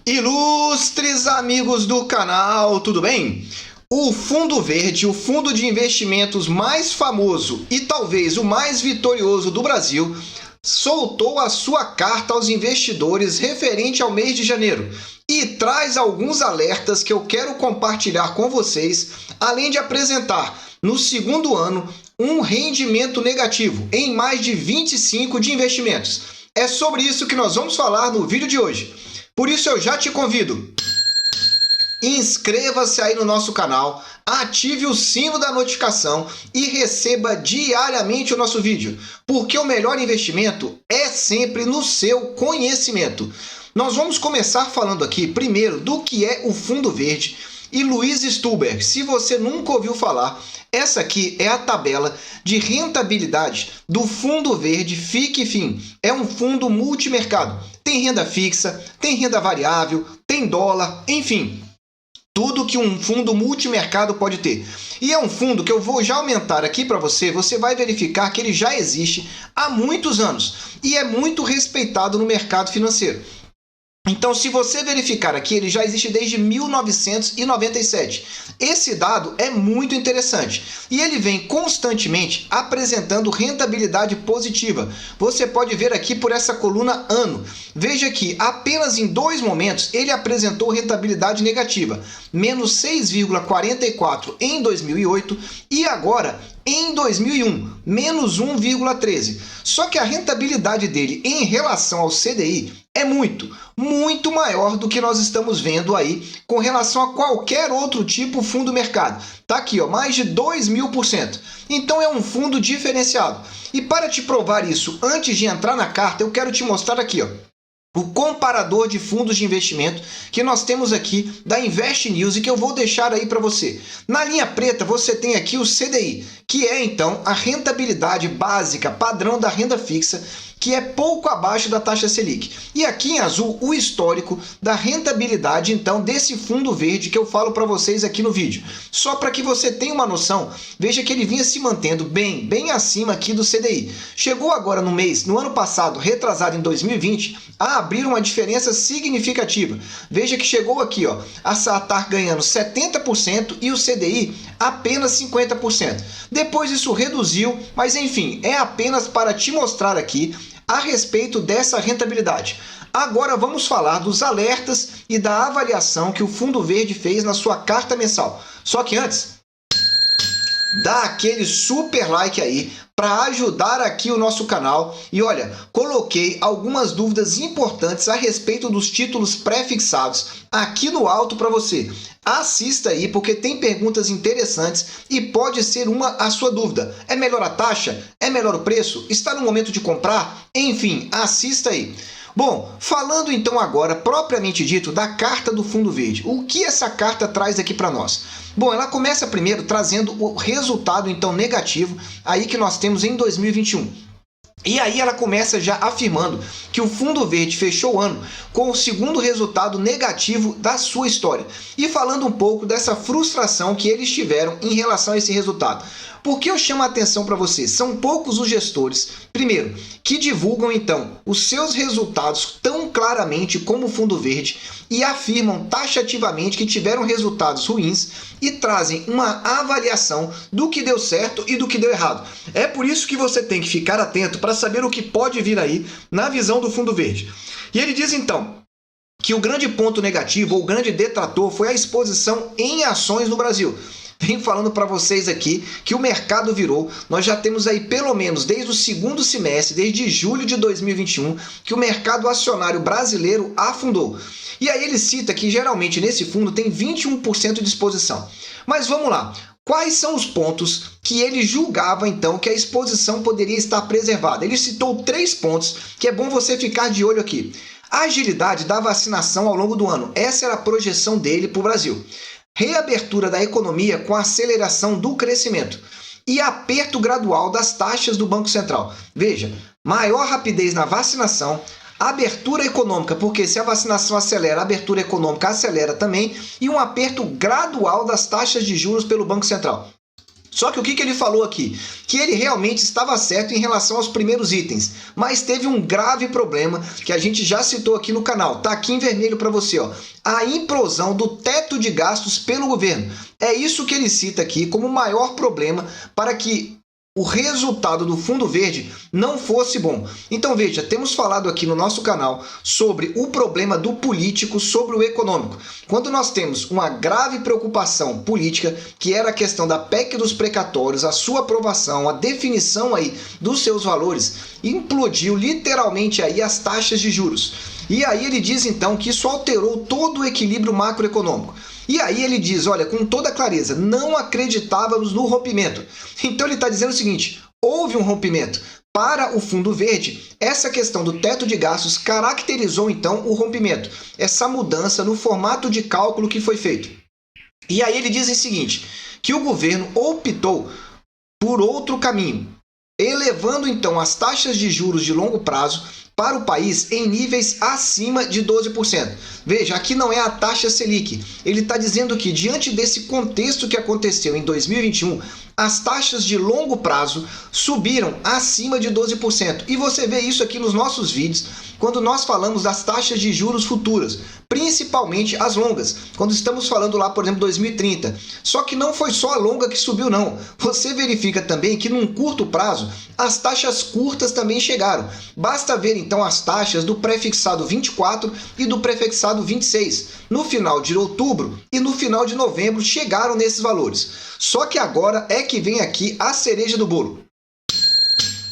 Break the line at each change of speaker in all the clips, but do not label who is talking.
Ilustres amigos do canal, tudo bem? O Fundo Verde, o fundo de investimentos mais famoso e talvez o mais vitorioso do Brasil, soltou a sua carta aos investidores referente ao mês de janeiro e traz alguns alertas que eu quero compartilhar com vocês, além de apresentar, no segundo ano, um rendimento negativo em mais de 25 de investimentos. É sobre isso que nós vamos falar no vídeo de hoje. Por isso eu já te convido, inscreva-se aí no nosso canal, ative o sino da notificação e receba diariamente o nosso vídeo, porque o melhor investimento é sempre no seu conhecimento. Nós vamos começar falando aqui primeiro do que é o Fundo Verde e Luiz Stuhlberg. Se você nunca ouviu falar, essa aqui é a tabela de rentabilidade do Fundo Verde FIC-FIM. É um fundo multimercado. Tem renda fixa, tem renda variável, tem dólar, enfim, tudo que um fundo multimercado pode ter. E é um fundo que eu vou já aumentar aqui para você, você vai verificar que ele já existe há muitos anos e é muito respeitado no mercado financeiro. Então, se você verificar aqui, ele já existe desde 1997. Esse dado é muito interessante e ele vem constantemente apresentando rentabilidade positiva. Você pode ver aqui por essa coluna ano. Veja que apenas em 2 momentos ele apresentou rentabilidade negativa, menos 6,44 em 2008 e agora em 2001, menos 1,13. Só que a rentabilidade dele em relação ao CDI é muito maior do que nós estamos vendo aí com relação a qualquer outro tipo fundo mercado. Tá aqui, ó, mais de 2.000%. Então é um fundo diferenciado. E para te provar isso, antes de entrar na carta, eu quero te mostrar aqui, ó, o comparador de fundos de investimento que nós temos aqui da Invest News e que eu vou deixar aí para você. Na linha preta você tem aqui o CDI, que é então a rentabilidade básica padrão da renda fixa, que é pouco abaixo da taxa Selic. E aqui em azul o histórico da rentabilidade então desse fundo verde que eu falo para vocês aqui no vídeo. Só para que você tenha uma noção, veja que ele vinha se mantendo bem acima aqui do CDI. Chegou agora no ano passado, retrasado em 2020, a abrir uma diferença significativa. Veja que chegou aqui, ó, a estar ganhando 70% e o CDI apenas 50%. Depois isso reduziu, mas enfim, é apenas para te mostrar aqui a respeito dessa rentabilidade. Agora vamos falar dos alertas e da avaliação que o Fundo Verde fez na sua carta mensal. Só que antes, dá aquele super like aí para ajudar aqui o nosso canal. E olha, coloquei algumas dúvidas importantes a respeito dos títulos pré-fixados aqui no alto para você. Assista aí porque tem perguntas interessantes e pode ser a sua dúvida. É melhor a taxa? É melhor o preço? Está no momento de comprar? Enfim, assista aí. Bom, falando então agora, propriamente dito, da carta do Fundo Verde. O que essa carta traz aqui para nós? Bom, ela começa primeiro trazendo o resultado então negativo aí que nós temos em 2021. E aí ela começa já afirmando que o Fundo Verde fechou o ano com o segundo resultado negativo da sua história. E falando um pouco dessa frustração que eles tiveram em relação a esse resultado. Por que eu chamo a atenção para você? São poucos os gestores, primeiro, que divulgam então os seus resultados tão claramente como o Fundo Verde e afirmam taxativamente que tiveram resultados ruins e trazem uma avaliação do que deu certo e do que deu errado. É por isso que você tem que ficar atento para saber o que pode vir aí na visão do Fundo Verde. E ele diz então que o grande ponto negativo ou o grande detrator foi a exposição em ações no Brasil. Venho falando para vocês aqui que o mercado virou, nós já temos aí pelo menos desde o segundo semestre, desde julho de 2021, que o mercado acionário brasileiro afundou. E aí ele cita que geralmente nesse fundo tem 21% de exposição. Mas vamos lá, quais são os pontos que ele julgava então que a exposição poderia estar preservada? Ele citou 3 pontos que é bom você ficar de olho aqui. A agilidade da vacinação ao longo do ano, essa era a projeção dele para o Brasil. Reabertura da economia com aceleração do crescimento e aperto gradual das taxas do Banco Central. Veja, maior rapidez na vacinação, abertura econômica, porque se a vacinação acelera, a abertura econômica acelera também, e um aperto gradual das taxas de juros pelo Banco Central. Só que o que ele falou aqui? Que ele realmente estava certo em relação aos primeiros itens, mas teve um grave problema que a gente já citou aqui no canal. Tá aqui em vermelho para você, ó. A implosão do teto de gastos pelo governo. É isso que ele cita aqui como o maior problema para que o resultado do Fundo Verde não fosse bom. Então veja, temos falado aqui no nosso canal sobre o problema do político sobre o econômico. Quando nós temos uma grave preocupação política, que era a questão da PEC dos precatórios, a sua aprovação, a definição aí dos seus valores, implodiu literalmente aí as taxas de juros. E aí ele diz então que isso alterou todo o equilíbrio macroeconômico. E aí ele diz, olha, com toda clareza, não acreditávamos no rompimento. Então ele está dizendo o seguinte, houve um rompimento. Para o Fundo Verde, essa questão do teto de gastos caracterizou então o rompimento, essa mudança no formato de cálculo que foi feito. E aí ele diz o seguinte, que o governo optou por outro caminho, elevando então as taxas de juros de longo prazo para o país em níveis acima de 12%. Veja, aqui não é a taxa Selic. Ele está dizendo que, diante desse contexto que aconteceu em 2021, as taxas de longo prazo subiram acima de 12%. E você vê isso aqui nos nossos vídeos, quando nós falamos das taxas de juros futuras, principalmente as longas, quando estamos falando lá, por exemplo, 2030. Só que não foi só a longa que subiu, não. Você verifica também que, num curto prazo, as taxas curtas também chegaram. Basta ver, então, as taxas do prefixado 24 e do prefixado 26. No final de outubro e no final de novembro chegaram nesses valores. Só que agora é que vem aqui a cereja do bolo.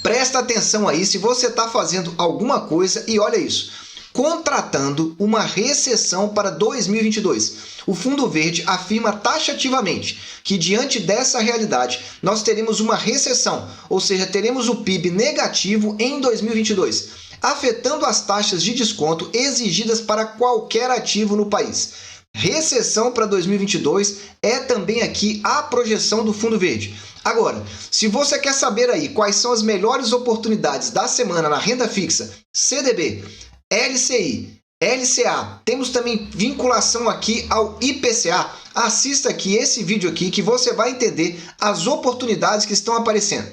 Presta atenção aí se você está fazendo alguma coisa e olha isso. Contratando uma recessão para 2022. O Fundo Verde afirma taxativamente que, diante dessa realidade, nós teremos uma recessão, ou seja, teremos o PIB negativo em 2022, afetando as taxas de desconto exigidas para qualquer ativo no país. Recessão para 2022 é também aqui a projeção do Fundo Verde. Agora, se você quer saber aí quais são as melhores oportunidades da semana na renda fixa, CDB, LCI, LCA, temos também vinculação aqui ao IPCA, assista aqui esse vídeo aqui que você vai entender as oportunidades que estão aparecendo.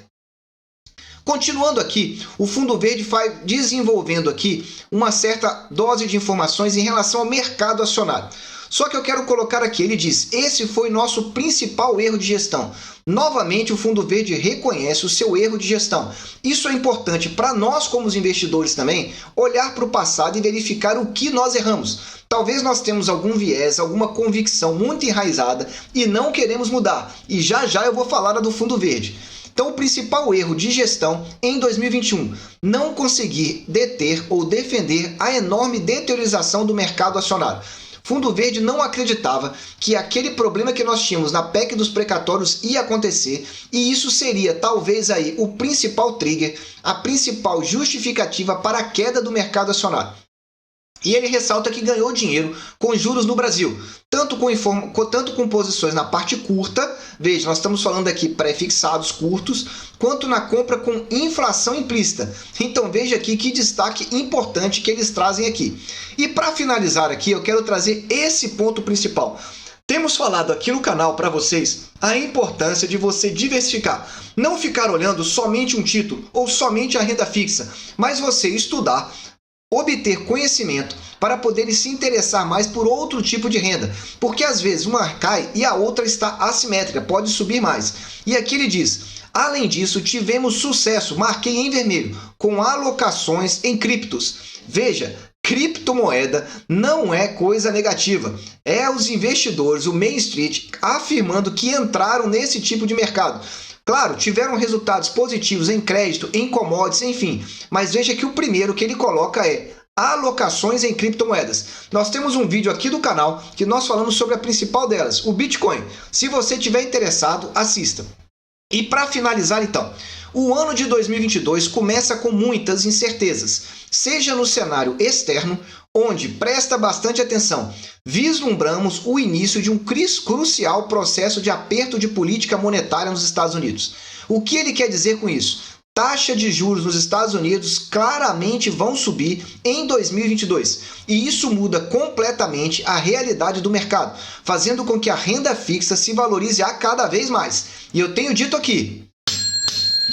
Continuando aqui, o Fundo Verde vai desenvolvendo aqui uma certa dose de informações em relação ao mercado acionário. Só que eu quero colocar aqui, ele diz, esse foi nosso principal erro de gestão. Novamente, o Fundo Verde reconhece o seu erro de gestão. Isso é importante para nós, como os investidores também, olhar para o passado e verificar o que nós erramos. Talvez nós temos algum viés, alguma convicção muito enraizada e não queremos mudar. E já já eu vou falar do Fundo Verde. Então, o principal erro de gestão em 2021, não conseguir deter ou defender a enorme deteriorização do mercado acionário. Fundo Verde não acreditava que aquele problema que nós tínhamos na PEC dos precatórios ia acontecer e isso seria talvez aí o principal trigger, a principal justificativa para a queda do mercado acionário. E ele ressalta que ganhou dinheiro com juros no Brasil, tanto com posições na parte curta, veja, nós estamos falando aqui pré-fixados curtos, quanto na compra com inflação implícita. Então veja aqui que destaque importante que eles trazem aqui. E para finalizar aqui, eu quero trazer esse ponto principal. Temos falado aqui no canal para vocês a importância de você diversificar. Não ficar olhando somente um título ou somente a renda fixa, mas você estudar, obter conhecimento para poder se interessar mais por outro tipo de renda, porque às vezes uma cai e a outra está assimétrica, pode subir mais. E aqui ele diz, além disso, tivemos sucesso, marquei em vermelho, com alocações em criptos. Veja, criptomoeda não é coisa negativa, é os investidores, o Main Street, afirmando que entraram nesse tipo de mercado. Claro, tiveram resultados positivos em crédito, em commodities, enfim. Mas veja que o primeiro que ele coloca é alocações em criptomoedas. Nós temos um vídeo aqui do canal que nós falamos sobre a principal delas, o Bitcoin. Se você estiver interessado, assista. E para finalizar então, o ano de 2022 começa com muitas incertezas, seja no cenário externo, onde, presta bastante atenção, vislumbramos o início de um crucial processo de aperto de política monetária nos Estados Unidos. O que ele quer dizer com isso? taxa de juros nos Estados Unidos claramente vão subir em 2022. E isso muda completamente a realidade do mercado, fazendo com que a renda fixa se valorize a cada vez mais. E eu tenho dito aqui,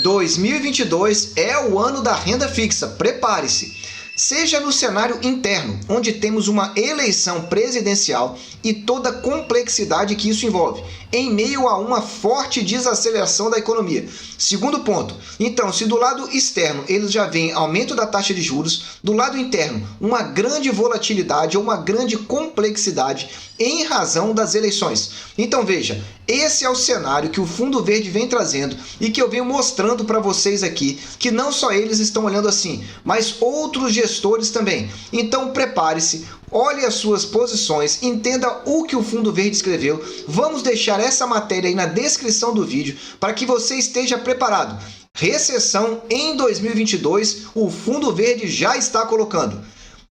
2022 é o ano da renda fixa, prepare-se! Seja no cenário interno, onde temos uma eleição presidencial e toda a complexidade que isso envolve, em meio a uma forte desaceleração da economia. Segundo ponto, então, se do lado externo eles já veem aumento da taxa de juros, do lado interno uma grande volatilidade ou uma grande complexidade em razão das eleições. Então veja, esse é o cenário que o Fundo Verde vem trazendo e que eu venho mostrando para vocês aqui, que não só eles estão olhando assim, mas outros gestores também. Então prepare-se, olhe as suas posições, entenda o que o Fundo Verde escreveu. Vamos deixar essa matéria aí na descrição do vídeo para que você esteja preparado. Recessão em 2022, o Fundo Verde já está colocando.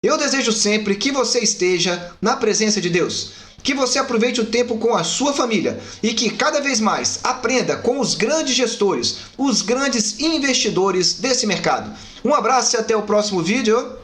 Eu desejo sempre que você esteja na presença de Deus, que você aproveite o tempo com a sua família e que cada vez mais aprenda com os grandes gestores, os grandes investidores desse mercado. Um abraço e até o próximo vídeo.